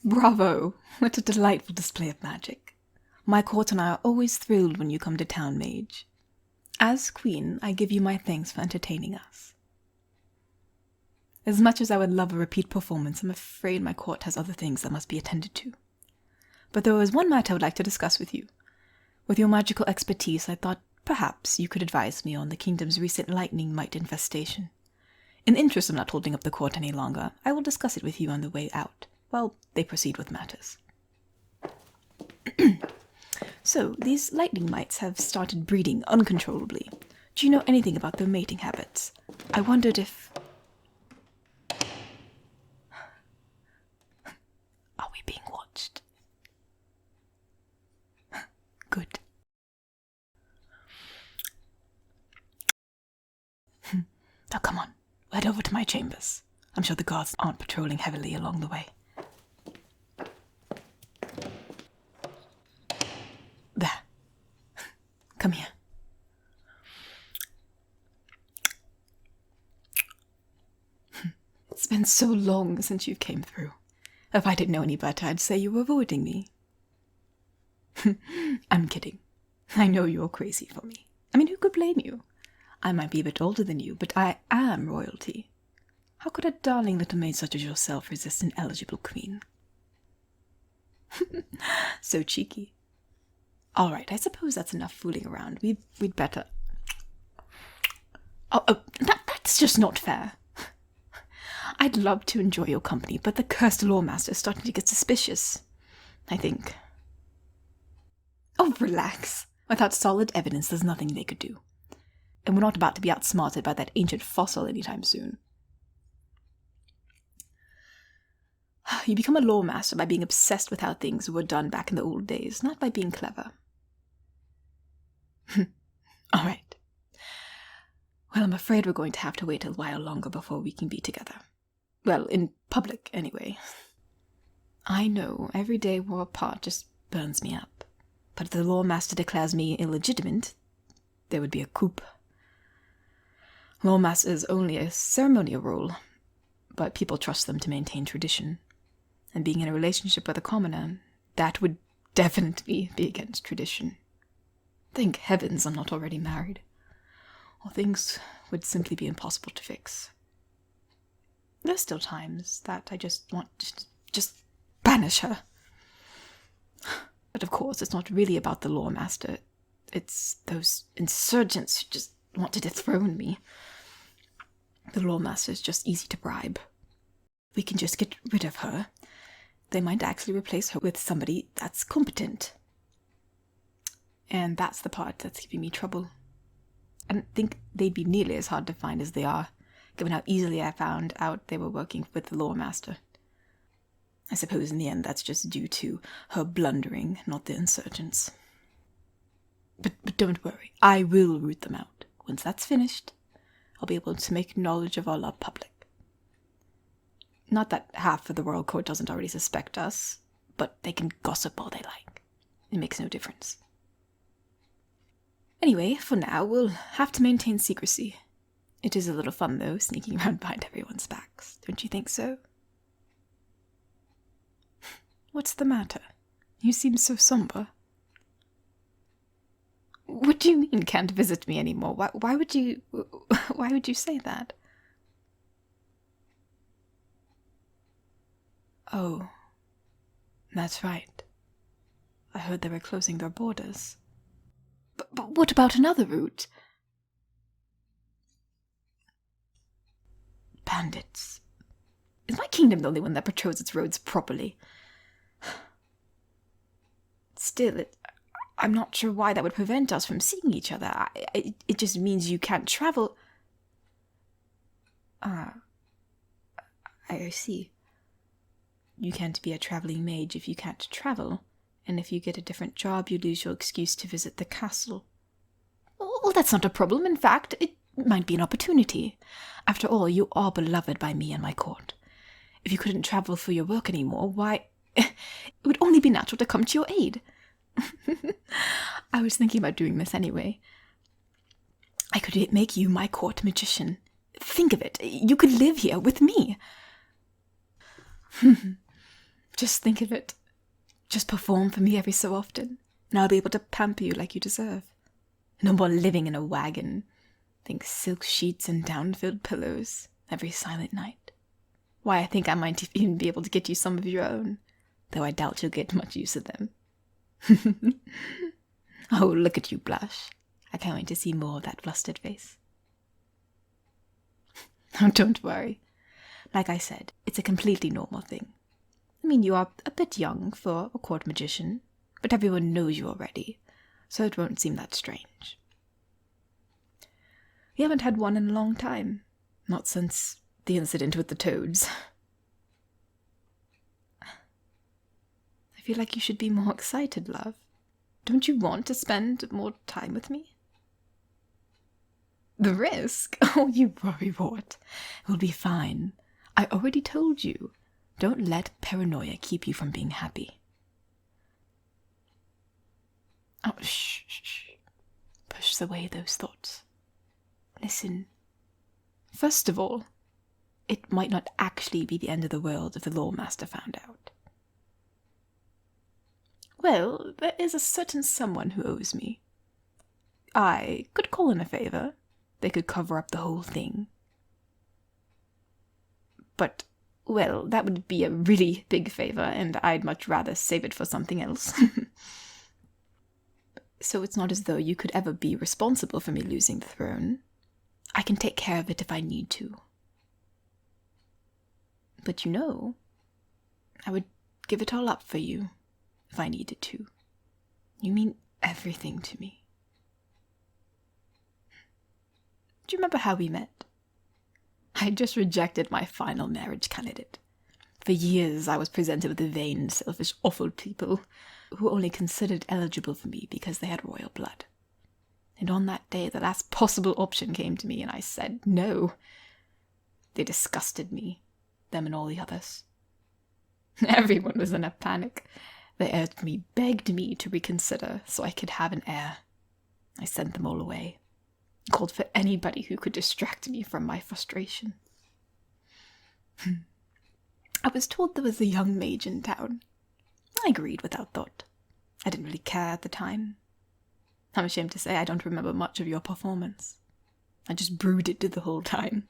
Bravo! What a delightful display of magic. My court and I are always thrilled when you come to town, mage. As queen, I give you my thanks for entertaining us. As much as I would love a repeat performance, I'm afraid my court has other things that must be attended to. But there is one matter I would like to discuss with you. With your magical expertise, I thought perhaps you could advise me on the kingdom's recent lightning mite infestation. In the interest of not holding up the court any longer, I will discuss it with you on the way out, while they proceed with matters. So, these lightning mites have started breeding uncontrollably. Do you know anything about their mating habits? I wondered if... Are we being watched? Good. Now come on, head over to my chambers. I'm sure the guards aren't patrolling heavily along the way. There. Come here. It's been so long since you came through. If I didn't know any better, I'd say you were avoiding me. I'm kidding. I know you're crazy for me. I mean, who could blame you? I might be a bit older than you, but I am royalty. How could a darling little maid such as yourself resist an eligible queen? So cheeky. All right, I suppose that's enough fooling around. We'd better... That's just not fair. I'd love to enjoy your company, but the cursed lawmaster is starting to get suspicious, I think. Oh, relax. Without solid evidence, there's nothing they could do. And we're not about to be outsmarted by that ancient fossil anytime soon. You become a lawmaster by being obsessed with how things were done back in the old days, not by being clever. All right. Well, I'm afraid we're going to have to wait a while longer before we can be together. Well, in public, anyway. I know, every day we're apart just burns me up. But if the lawmaster declares me illegitimate, there would be a coup. Lawmaster is only a ceremonial role, but people trust them to maintain tradition. And being in a relationship with a commoner, that would definitely be against tradition. Thank heavens I'm not already married, or things would simply be impossible to fix. There's still times that I just want to just banish her. But of course, it's not really about the lawmaster. It's those insurgents who just want to dethrone me. The lawmaster is just easy to bribe. We can just get rid of her. They might actually replace her with somebody that's competent. And that's the part that's giving me trouble. I don't think they'd be nearly as hard to find as they are, given how easily I found out they were working with the lawmaster. I suppose in the end that's just due to her blundering, not the insurgents. But don't worry, I will root them out. Once that's finished, I'll be able to make knowledge of our love public. Not that half of the royal court doesn't already suspect us, but they can gossip all they like. It makes no difference. Anyway, for now, we'll have to maintain secrecy. It is a little fun, though, sneaking around behind everyone's backs. Don't you think so? What's the matter? You seem so somber. What do you mean, can't visit me anymore? Why would you say that? Oh, that's right. I heard they were closing their borders. But what about another route? Bandits. Is my kingdom the only one that patrols its roads properly? Still, I'm not sure why that would prevent us from seeing each other. It just means you can't travel. I see. You can't be a traveling mage if you can't travel, and if you get a different job, you lose your excuse to visit the castle. Well, that's not a problem. In fact, it might be an opportunity. After all, you are beloved by me and my court. If you couldn't travel for your work anymore, why, it would only be natural to come to your aid. I was thinking about doing this anyway. I could make you my court magician. Think of it, you could live here with me. Just think of it. Just perform for me every so often, and I'll be able to pamper you like you deserve. No more living in a wagon. Think silk sheets and down-filled pillows every silent night. Why, I think I might even be able to get you some of your own, though I doubt you'll get much use of them. Oh, look at you blush. I can't wait to see more of that flustered face. Oh, don't worry. Like I said, it's a completely normal thing. I mean, you are a bit young for a court magician, but everyone knows you already, so it won't seem that strange. We haven't had one in a long time. Not since the incident with the toads. I feel like you should be more excited, love. Don't you want to spend more time with me? The risk? Oh, you worry what? It will be fine. I already told you. Don't let paranoia keep you from being happy. Oh, shh, shh, shh. Push away those thoughts. Listen. First of all, it might not actually be the end of the world if the Lawmaster found out. Well, there is a certain someone who owes me. I could call in a favor. They could cover up the whole thing. But, well, that would be a really big favor, and I'd much rather save it for something else. So it's not as though you could ever be responsible for me losing the throne. I can take care of it if I need to. But you know, I would give it all up for you if I needed to. You mean everything to me. Do you remember how we met? I just rejected my final marriage candidate. For years I was presented with the vain, selfish, awful people who only considered eligible for me because they had royal blood. And on that day, the last possible option came to me, and I said no. They disgusted me, them and all the others. Everyone was in a panic. They urged me, begged me to reconsider so I could have an heir. I sent them all away. Called for anybody who could distract me from my frustration. I was told there was a young mage in town. I agreed without thought. I didn't really care at the time. I'm ashamed to say I don't remember much of your performance. I just brooded the whole time.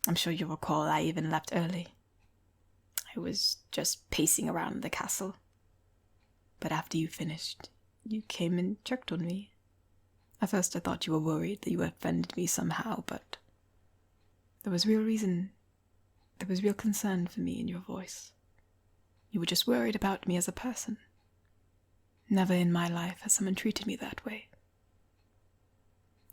I'm sure you'll recall I even left early. I was just pacing around the castle. But after you finished, you came and checked on me. At first I thought you were worried that you offended me somehow, but there was real reason. There was real concern for me in your voice. You were just worried about me as a person. Never in my life has someone treated me that way.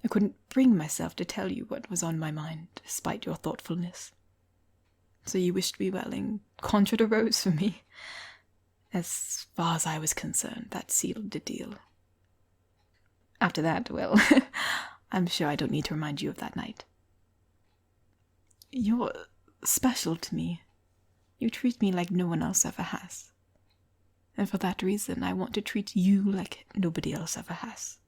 I couldn't bring myself to tell you what was on my mind, despite your thoughtfulness. So you wished me well and conjured a rose for me. As far as I was concerned, that sealed the deal. After that, well, I'm sure I don't need to remind you of that night. You're special to me. You treat me like no one else ever has. And for that reason, I want to treat you like nobody else ever has.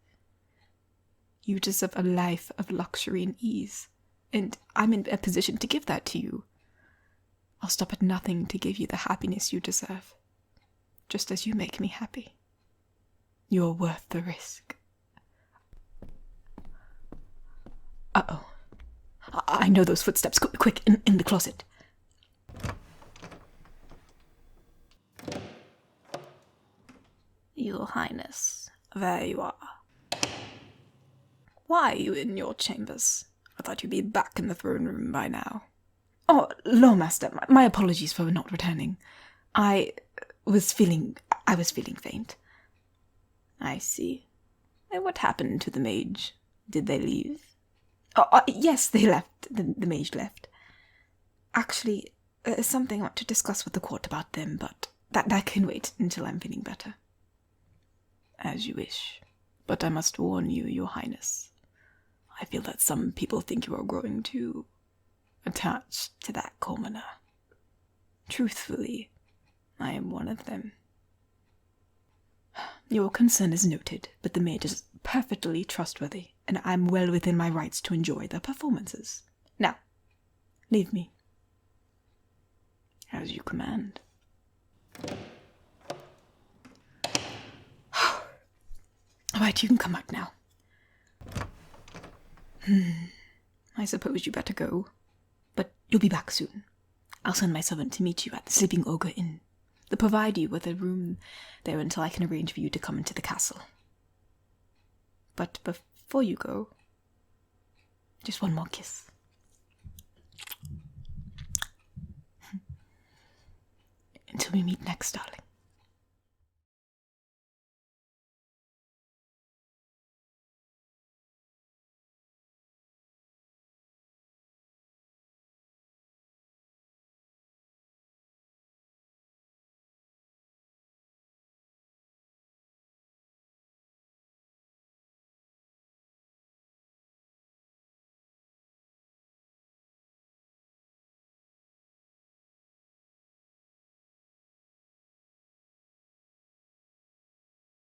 You deserve a life of luxury and ease, and I'm in a position to give that to you. I'll stop at nothing to give you the happiness you deserve, just as you make me happy. You're worth the risk. Uh-oh. I know those footsteps. Quick, in the closet. Your Highness, there you are. Why are you in your chambers? I thought you'd be back in the throne room by now. Oh, Lawmaster, my apologies for not returning. I was feeling faint. I see. And what happened to the mage? Did they leave? Oh, yes, they left. The mage left. Actually, there's something I want to discuss with the court about them, but that can wait until I'm feeling better. As you wish. But I must warn you, Your Highness. I feel that some people think you are growing too attached to that commoner. Truthfully, I am one of them. Your concern is noted, but the maid is perfectly trustworthy, and I'm well within my rights to enjoy their performances. Now, leave me. As you command. Alright, you can come out now. I suppose you better go. But you'll be back soon. I'll send my servant to meet you at the Sleeping Ogre Inn. They'll provide you with a room there until I can arrange for you to come into the castle. But before you go, just one more kiss. Until we meet next, darling.